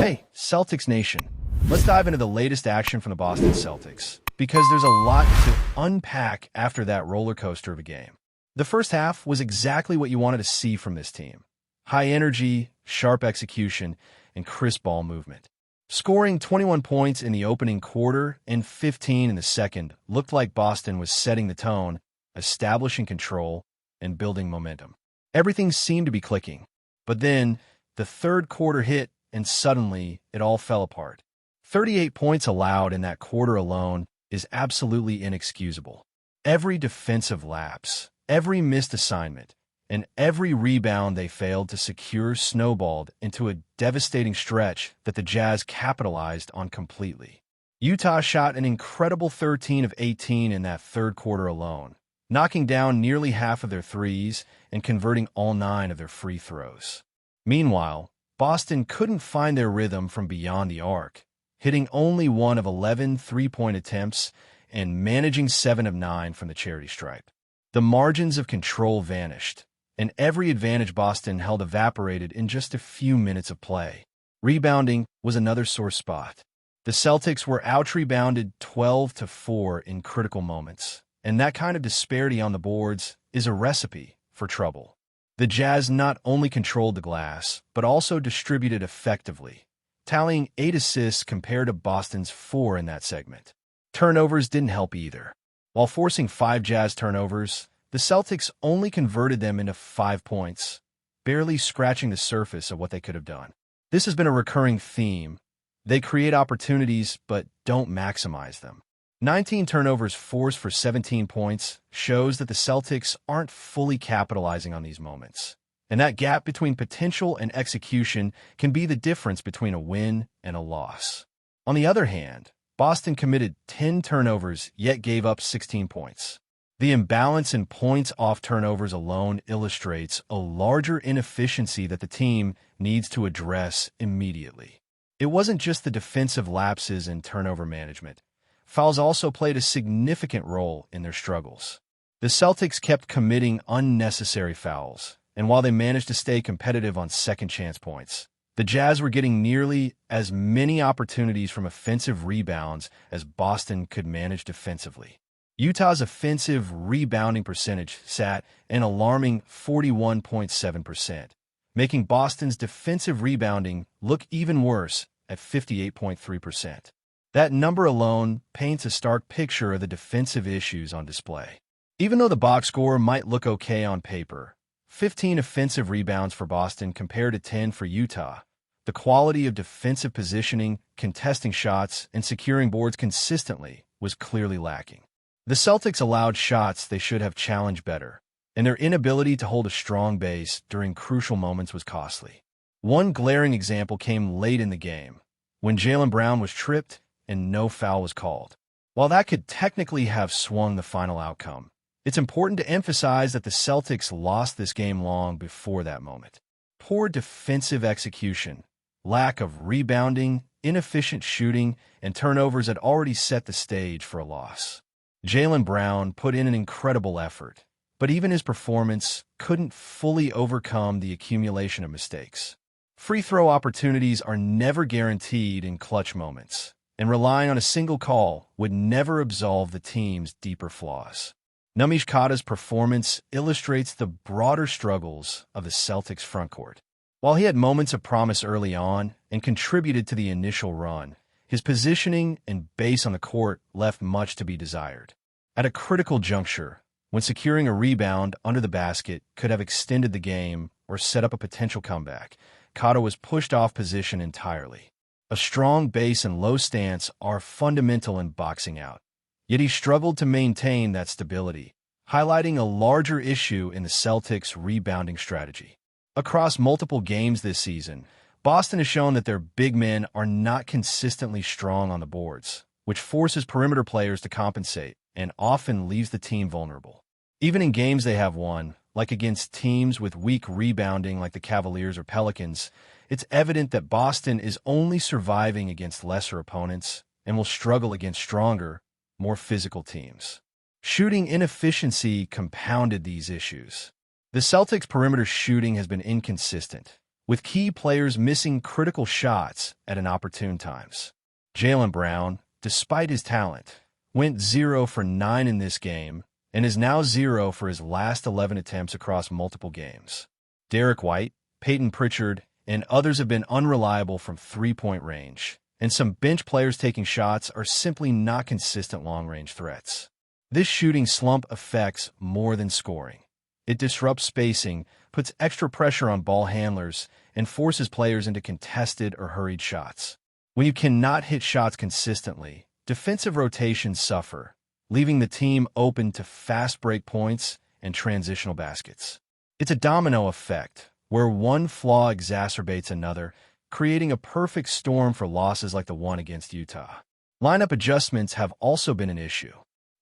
Hey, Celtics Nation. Let's dive into the latest action from the Boston Celtics, because there's a lot to unpack after that roller coaster of a game. The first half was exactly what you wanted to see from this team. High energy, sharp execution, and crisp ball movement. Scoring 21 points in the opening quarter and 15 in the second looked like Boston was setting the tone, establishing control, and building momentum. Everything seemed to be clicking. But then, the third quarter hit, and suddenly, it all fell apart. 38 points allowed in that quarter alone is absolutely inexcusable. Every defensive lapse, every missed assignment, and every rebound they failed to secure snowballed into a devastating stretch that the Jazz capitalized on completely. Utah shot an incredible 13 of 18 in that third quarter alone, knocking down nearly half of their threes and converting all 9 of their free throws. Meanwhile, Boston couldn't find their rhythm from beyond the arc, hitting only 1 of 11 three-point attempts and managing 7 of 9 from the charity stripe. The margins of control vanished, and every advantage Boston held evaporated in just a few minutes of play. Rebounding was another sore spot. The Celtics were out-rebounded 12-4 in critical moments, and that kind of disparity on the boards is a recipe for trouble. The Jazz not only controlled the glass, but also distributed effectively, tallying 8 assists compared to Boston's 4 in that segment. Turnovers didn't help either. While forcing 5 Jazz turnovers, the Celtics only converted them into 5 points, barely scratching the surface of what they could have done. This has been a recurring theme. They create opportunities, but don't maximize them. 19 turnovers forced for 17 points shows that the Celtics aren't fully capitalizing on these moments. And that gap between potential and execution can be the difference between a win and a loss. On the other hand, Boston committed 10 turnovers yet gave up 16 points. The imbalance in points off turnovers alone illustrates a larger inefficiency that the team needs to address immediately. It wasn't just the defensive lapses in turnover management. Fouls also played a significant role in their struggles. The Celtics kept committing unnecessary fouls, and while they managed to stay competitive on second-chance points, the Jazz were getting nearly as many opportunities from offensive rebounds as Boston could manage defensively. Utah's offensive rebounding percentage sat an alarming 41.7%, making Boston's defensive rebounding look even worse at 58.3%. That number alone paints a stark picture of the defensive issues on display. Even though the box score might look okay on paper, 15 offensive rebounds for Boston compared to 10 for Utah, the quality of defensive positioning, contesting shots, and securing boards consistently was clearly lacking. The Celtics allowed shots they should have challenged better, and their inability to hold a strong base during crucial moments was costly. One glaring example came late in the game, when Jaylen Brown was tripped and no foul was called. While that could technically have swung the final outcome, it's important to emphasize that the Celtics lost this game long before that moment. Poor defensive execution, lack of rebounding, inefficient shooting, and turnovers had already set the stage for a loss. Jaylen Brown put in an incredible effort, but even his performance couldn't fully overcome the accumulation of mistakes. Free throw opportunities are never guaranteed in clutch moments, and relying on a single call would never absolve the team's deeper flaws. Namish Kada's performance illustrates the broader struggles of the Celtics frontcourt. While he had moments of promise early on and contributed to the initial run, his positioning and base on the court left much to be desired. At a critical juncture, when securing a rebound under the basket could have extended the game or set up a potential comeback, Kada was pushed off position entirely. A strong base and low stance are fundamental in boxing out, yet he struggled to maintain that stability, highlighting a larger issue in the Celtics' rebounding strategy. Across multiple games this season, Boston has shown that their big men are not consistently strong on the boards, which forces perimeter players to compensate and often leaves the team vulnerable. Even in games they have won, like against teams with weak rebounding like the Cavaliers or Pelicans, it's evident that Boston is only surviving against lesser opponents and will struggle against stronger, more physical teams. Shooting inefficiency compounded these issues. The Celtics' perimeter shooting has been inconsistent, with key players missing critical shots at inopportune times. Jaylen Brown, despite his talent, went 0 for 9 in this game and is now 0 for his last 11 attempts across multiple games. Derek White, Peyton Pritchard, and others have been unreliable from three-point range, and some bench players taking shots are simply not consistent long-range threats. This shooting slump affects more than scoring. It disrupts spacing, puts extra pressure on ball handlers, and forces players into contested or hurried shots. When you cannot hit shots consistently, defensive rotations suffer, leaving the team open to fast break points and transitional baskets. It's a domino effect, where one flaw exacerbates another, creating a perfect storm for losses like the one against Utah. Lineup adjustments have also been an issue.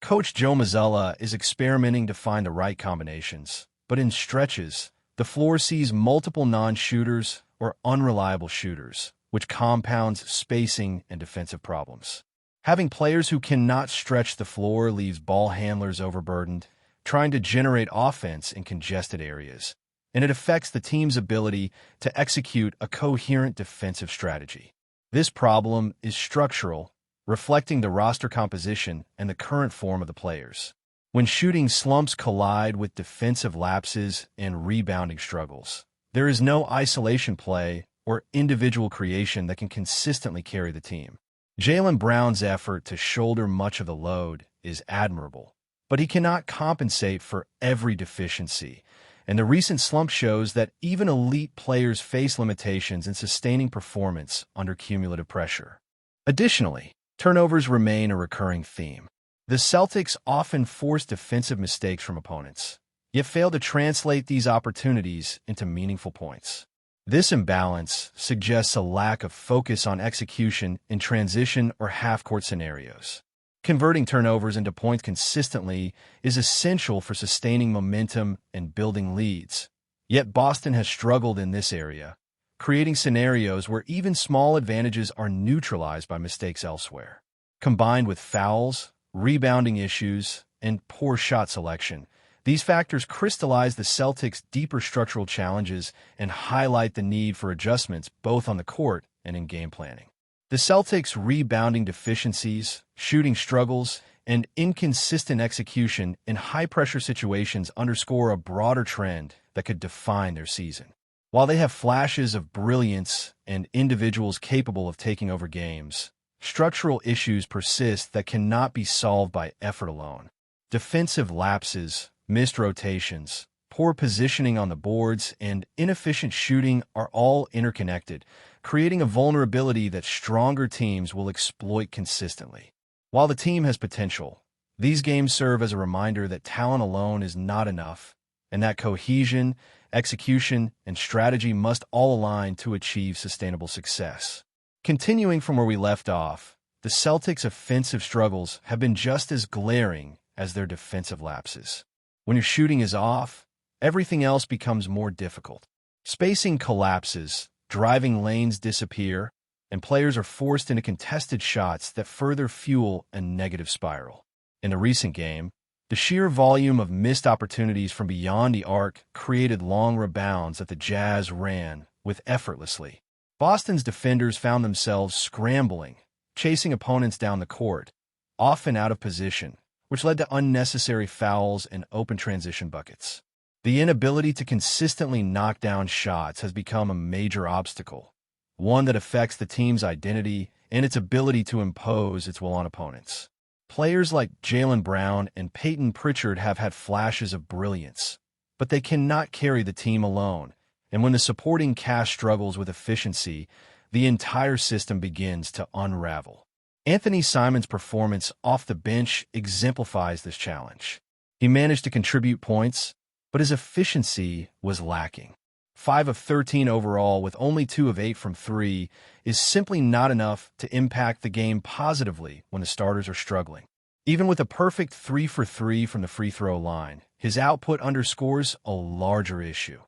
Coach Joe Mazzulla is experimenting to find the right combinations, but in stretches, the floor sees multiple non-shooters or unreliable shooters, which compounds spacing and defensive problems. Having players who cannot stretch the floor leaves ball handlers overburdened, trying to generate offense in congested areas, and it affects the team's ability to execute a coherent defensive strategy. This problem is structural, reflecting the roster composition and the current form of the players. When shooting slumps collide with defensive lapses and rebounding struggles, there is no isolation play or individual creation that can consistently carry the team. Jaylen Brown's effort to shoulder much of the load is admirable, but he cannot compensate for every deficiency, and the recent slump shows that even elite players face limitations in sustaining performance under cumulative pressure. Additionally, turnovers remain a recurring theme. The Celtics often force defensive mistakes from opponents, yet fail to translate these opportunities into meaningful points. This imbalance suggests a lack of focus on execution in transition or half-court scenarios. Converting turnovers into points consistently is essential for sustaining momentum and building leads. Yet Boston has struggled in this area, creating scenarios where even small advantages are neutralized by mistakes elsewhere. Combined with fouls, rebounding issues, and poor shot selection, these factors crystallize the Celtics' deeper structural challenges and highlight the need for adjustments both on the court and in game planning. The Celtics' rebounding deficiencies, shooting struggles, and inconsistent execution in high-pressure situations underscore a broader trend that could define their season. While they have flashes of brilliance and individuals capable of taking over games, structural issues persist that cannot be solved by effort alone. Defensive lapses, missed rotations, poor positioning on the boards, and inefficient shooting are all interconnected, creating a vulnerability that stronger teams will exploit consistently. While the team has potential, these games serve as a reminder that talent alone is not enough, and that cohesion, execution, and strategy must all align to achieve sustainable success. Continuing from where we left off, the Celtics' offensive struggles have been just as glaring as their defensive lapses. When your shooting is off, everything else becomes more difficult. Spacing collapses, driving lanes disappear, and players are forced into contested shots that further fuel a negative spiral. In the recent game, the sheer volume of missed opportunities from beyond the arc created long rebounds that the Jazz ran with effortlessly. Boston's defenders found themselves scrambling, chasing opponents down the court, often out of position, which led to unnecessary fouls and open transition buckets. The inability to consistently knock down shots has become a major obstacle, one that affects the team's identity and its ability to impose its will on opponents. Players like Jaylen Brown and Peyton Pritchard have had flashes of brilliance, but they cannot carry the team alone, and when the supporting cast struggles with efficiency, the entire system begins to unravel. Anthony Simons' performance off the bench exemplifies this challenge. He managed to contribute points, but his efficiency was lacking. 5 of 13 overall with only 2 of 8 from 3 is simply not enough to impact the game positively when the starters are struggling. Even with a perfect 3 for 3 from the free throw line, his output underscores a larger issue.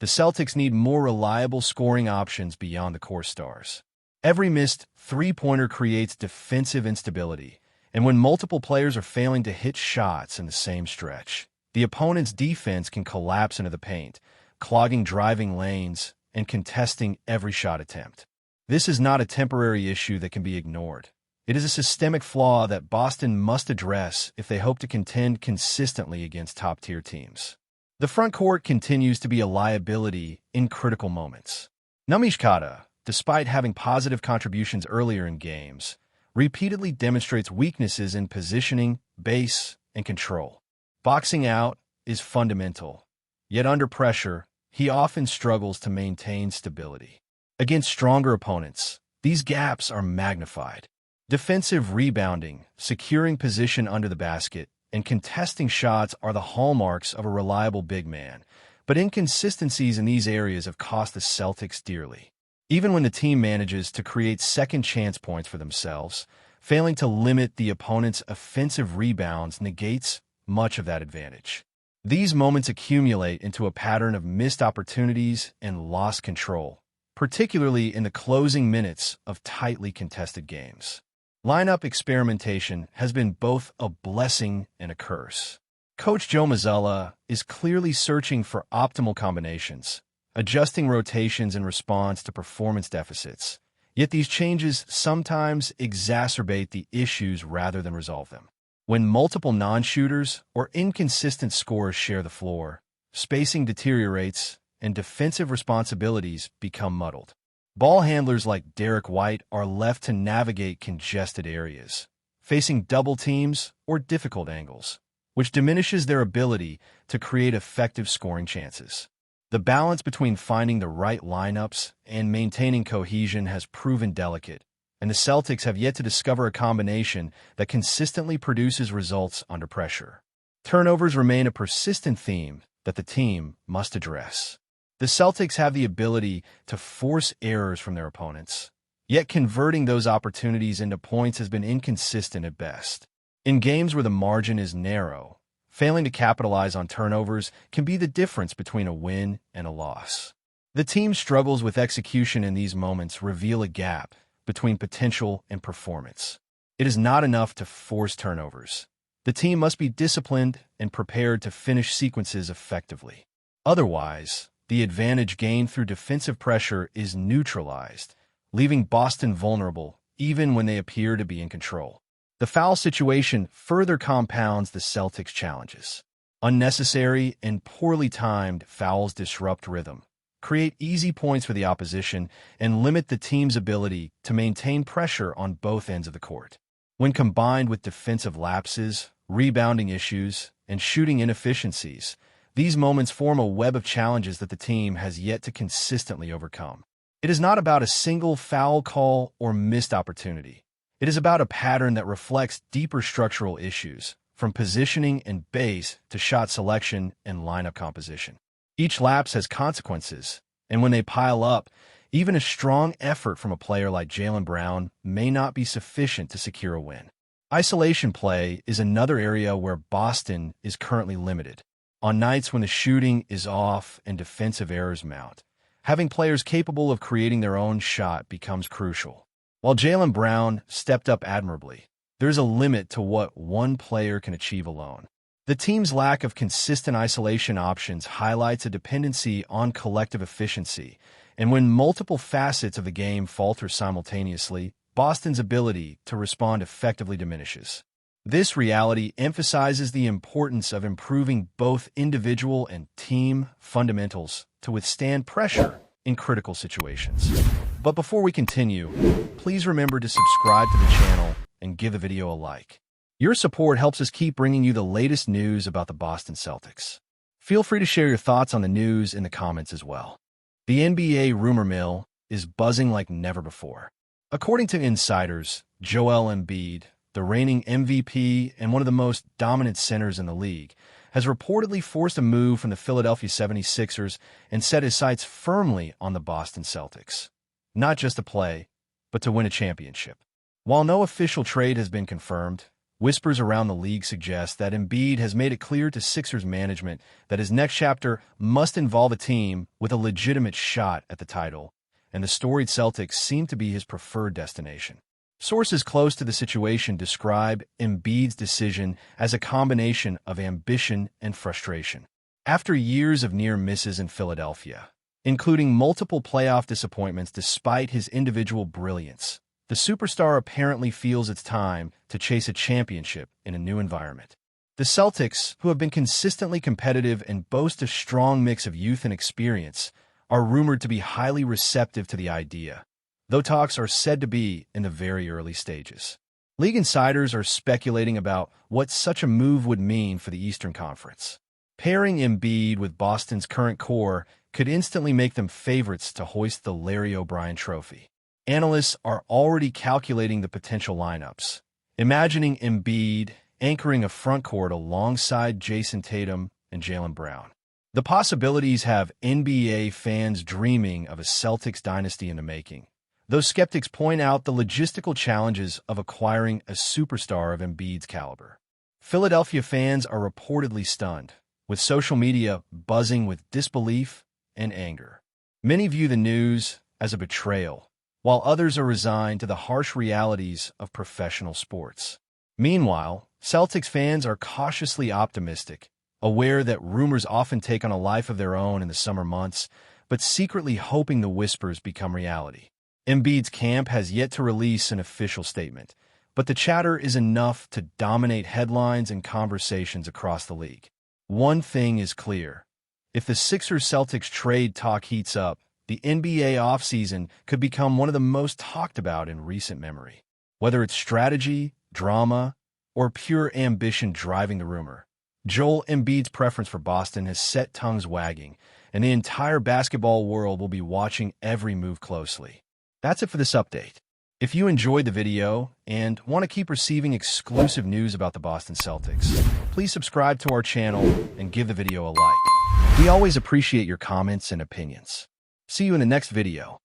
The Celtics need more reliable scoring options beyond the core stars. Every missed three-pointer creates defensive instability, and when multiple players are failing to hit shots in the same stretch, the opponent's defense can collapse into the paint, clogging driving lanes and contesting every shot attempt. This is not a temporary issue that can be ignored. It is a systemic flaw that Boston must address if they hope to contend consistently against top-tier teams. The front court continues to be a liability in critical moments. Numishkata, despite having positive contributions earlier in games, repeatedly demonstrates weaknesses in positioning, base, and control. Boxing out is fundamental, yet under pressure, he often struggles to maintain stability. Against stronger opponents, these gaps are magnified. Defensive rebounding, securing position under the basket, and contesting shots are the hallmarks of a reliable big man, but inconsistencies in these areas have cost the Celtics dearly. Even when the team manages to create second-chance points for themselves, failing to limit the opponent's offensive rebounds negates much of that advantage. These moments accumulate into a pattern of missed opportunities and lost control, particularly in the closing minutes of tightly contested games. Lineup experimentation has been both a blessing and a curse. Coach Joe Mazzulla is clearly searching for optimal combinations, adjusting rotations in response to performance deficits, yet these changes sometimes exacerbate the issues rather than resolve them. When multiple non-shooters or inconsistent scorers share the floor, spacing deteriorates and defensive responsibilities become muddled. Ball handlers like Derek White are left to navigate congested areas, facing double teams or difficult angles, which diminishes their ability to create effective scoring chances. The balance between finding the right lineups and maintaining cohesion has proven delicate, and the Celtics have yet to discover a combination that consistently produces results under pressure. Turnovers remain a persistent theme that the team must address. The Celtics have the ability to force errors from their opponents, yet converting those opportunities into points has been inconsistent at best. In games where the margin is narrow, failing to capitalize on turnovers can be the difference between a win and a loss. The team's struggles with execution in these moments reveal a gap between potential and performance. It is not enough to force turnovers. The team must be disciplined and prepared to finish sequences effectively. Otherwise, the advantage gained through defensive pressure is neutralized, leaving Boston vulnerable even when they appear to be in control. The foul situation further compounds the Celtics' challenges. Unnecessary and poorly timed fouls disrupt rhythm, create easy points for the opposition, and limit the team's ability to maintain pressure on both ends of the court. When combined with defensive lapses, rebounding issues, and shooting inefficiencies, these moments form a web of challenges that the team has yet to consistently overcome. It is not about a single foul call or missed opportunity. It is about a pattern that reflects deeper structural issues, from positioning and base to shot selection and lineup composition. Each lapse has consequences, and when they pile up, even a strong effort from a player like Jaylen Brown may not be sufficient to secure a win. Isolation play is another area where Boston is currently limited. On nights when the shooting is off and defensive errors mount, having players capable of creating their own shot becomes crucial. While Jaylen Brown stepped up admirably, there's a limit to what one player can achieve alone. The team's lack of consistent isolation options highlights a dependency on collective efficiency, and when multiple facets of the game falter simultaneously, Boston's ability to respond effectively diminishes. This reality emphasizes the importance of improving both individual and team fundamentals to withstand pressure in critical situations. But before we continue, please remember to subscribe to the channel and give the video a like. Your support helps us keep bringing you the latest news about the Boston Celtics. Feel free to share your thoughts on the news in the comments as well. The NBA rumor mill is buzzing like never before. According to insiders, Joel Embiid, the reigning MVP and one of the most dominant centers in the league, has reportedly forced a move from the Philadelphia 76ers and set his sights firmly on the Boston Celtics. Not just to play, but to win a championship. While no official trade has been confirmed, whispers around the league suggest that Embiid has made it clear to Sixers management that his next chapter must involve a team with a legitimate shot at the title, and the storied Celtics seem to be his preferred destination. Sources close to the situation describe Embiid's decision as a combination of ambition and frustration. After years of near misses in Philadelphia, including multiple playoff disappointments despite his individual brilliance. The superstar apparently feels it's time to chase a championship in a new environment. The Celtics, who have been consistently competitive and boast a strong mix of youth and experience, are rumored to be highly receptive to the idea, though talks are said to be in the very early stages. League insiders are speculating about what such a move would mean for the Eastern Conference. Pairing EMBIID with Boston's current core could instantly make them favorites to hoist the Larry O'Brien Trophy. Analysts are already calculating the potential lineups, imagining EMBIID anchoring a front court alongside Jason Tatum and Jaylen Brown. The possibilities have NBA fans dreaming of a Celtics dynasty in the making, though skeptics point out the logistical challenges of acquiring a superstar of EMBIID's caliber. Philadelphia fans are reportedly stunned, with social media buzzing with disbelief and anger. Many view the news as a betrayal, while others are resigned to the harsh realities of professional sports. Meanwhile, Celtics fans are cautiously optimistic, aware that rumors often take on a life of their own in the summer months, but secretly hoping the whispers become reality. EMBIID's camp has yet to release an official statement, but the chatter is enough to dominate headlines and conversations across the league. One thing is clear. If the Sixers-Celtics trade talk heats up, the NBA offseason could become one of the most talked about in recent memory. Whether it's strategy, drama, or pure ambition driving the rumor, Joel Embiid's preference for Boston has set tongues wagging, and the entire basketball world will be watching every move closely. That's it for this update. If you enjoyed the video and want to keep receiving exclusive news about the Boston Celtics, please subscribe to our channel and give the video a like. We always appreciate your comments and opinions. See you in the next video.